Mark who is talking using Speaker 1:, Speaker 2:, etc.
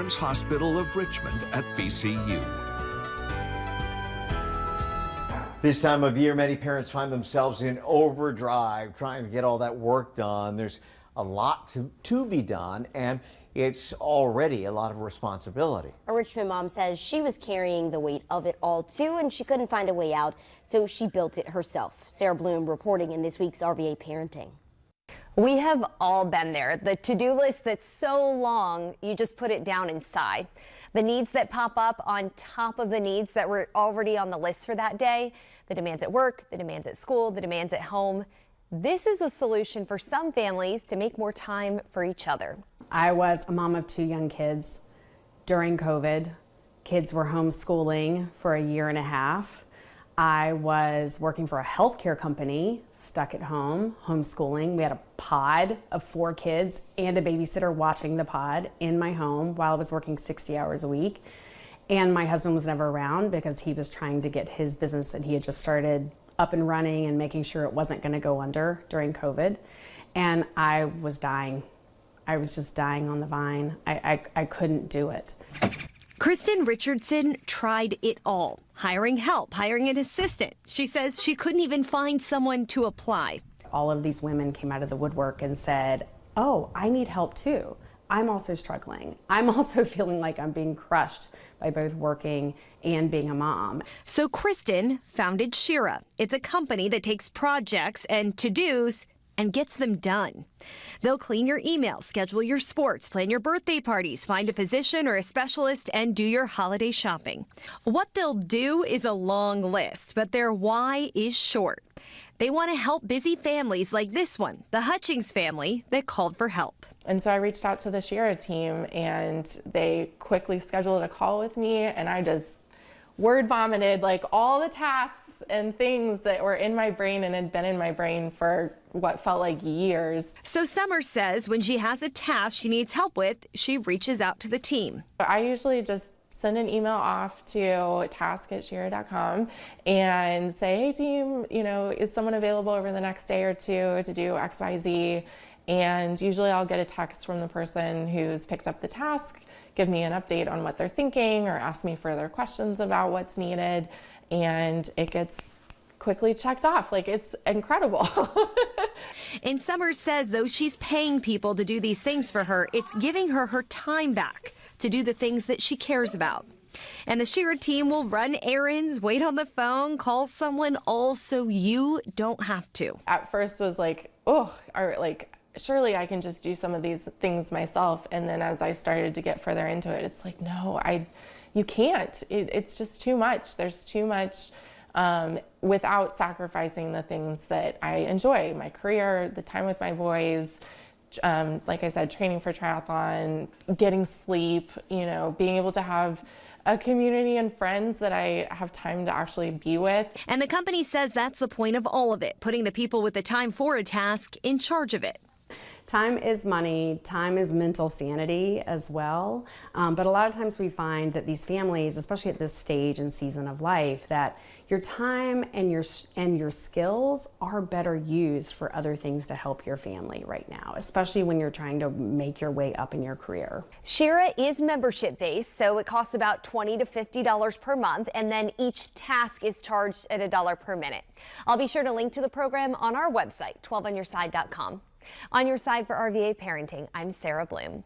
Speaker 1: Children's Hospital of Richmond at VCU.
Speaker 2: This time of year, many parents find themselves in overdrive trying to get all that work done. There's a lot to be done, and it's already a lot of responsibility.
Speaker 3: A Richmond mom says she was carrying the weight of it all too, and she couldn't find a way out, so she built it herself. Sarah Bloom reporting in this week's RVA Parenting.
Speaker 4: We have all been there. The to-do list that's so long, you just put it down inside. The needs that pop up on top of the needs that were already on the list for that day, the demands at work, the demands at school, the demands at home. This is a solution for some families to make more time for each other.
Speaker 5: I was a mom of 2 young kids during COVID. Kids were homeschooling for a year and a half. I was working for a healthcare company, stuck at home, homeschooling. We had a pod of 4 kids and a babysitter watching the pod in my home while I was working 60 hours a week. And my husband was never around because he was trying to get his business that he had just started up and running and making sure it wasn't going to go under during COVID. And I was dying. I was just dying on the vine. I couldn't do it.
Speaker 6: Kristen Richardson tried it all. Hiring help, hiring an assistant. She says she couldn't even find someone to apply.
Speaker 5: All of these women came out of the woodwork and said, oh, I need help too. I'm also struggling. I'm also feeling like I'm being crushed by both working and being a mom.
Speaker 6: So Kristen founded Shira. It's a company that takes projects and to-dos and gets them done. They'll clean your email, schedule your sports, plan your birthday parties, find a physician or a specialist, and do your holiday shopping. What they'll do is a long list, but their why is short. They want to help busy families like this one, the Hutchings family, that called for help.
Speaker 7: And so I reached out to the Shira team, and they quickly scheduled a call with me, and I just word vomited like all the tasks and things that were in my brain and had been in my brain for what felt like years.
Speaker 6: So Summer says when she has a task she needs help with, she reaches out to the team.
Speaker 7: I usually just send an email off to task@shira.com and say, hey team, is someone available over the next day or two to do XYZ? And usually I'll get a text from the person who's picked up the task, give me an update on what they're thinking or ask me further questions about what's needed, and it gets quickly checked off. Like, it's incredible.
Speaker 6: And Summers says though she's paying people to do these things for her, it's giving her her time back to do the things that she cares about. And the Shira team will run errands, wait on the phone, call someone, all so you don't have to.
Speaker 7: At first was like, oh, surely I can just do some of these things myself. And then as I started to get further into it, it's like, no, you can't. It's just too much. There's too much without sacrificing the things that I enjoy, my career, the time with my boys, like I said, training for triathlon, getting sleep, being able to have a community and friends that I have time to actually be with.
Speaker 6: And the company says that's the point of all of it, putting the people with the time for a task in charge of it.
Speaker 5: Time is money, time is mental sanity as well. But a lot of times we find that these families, especially at this stage and season of life, that your time and your skills are better used for other things to help your family right now, especially when you're trying to make your way up in your career.
Speaker 4: Shira is membership based, so it costs about $20 to $50 per month, and then each task is charged at $1 per minute. I'll be sure to link to the program on our website, 12onyourside.com. On Your Side for RVA Parenting, I'm Sarah Bloom.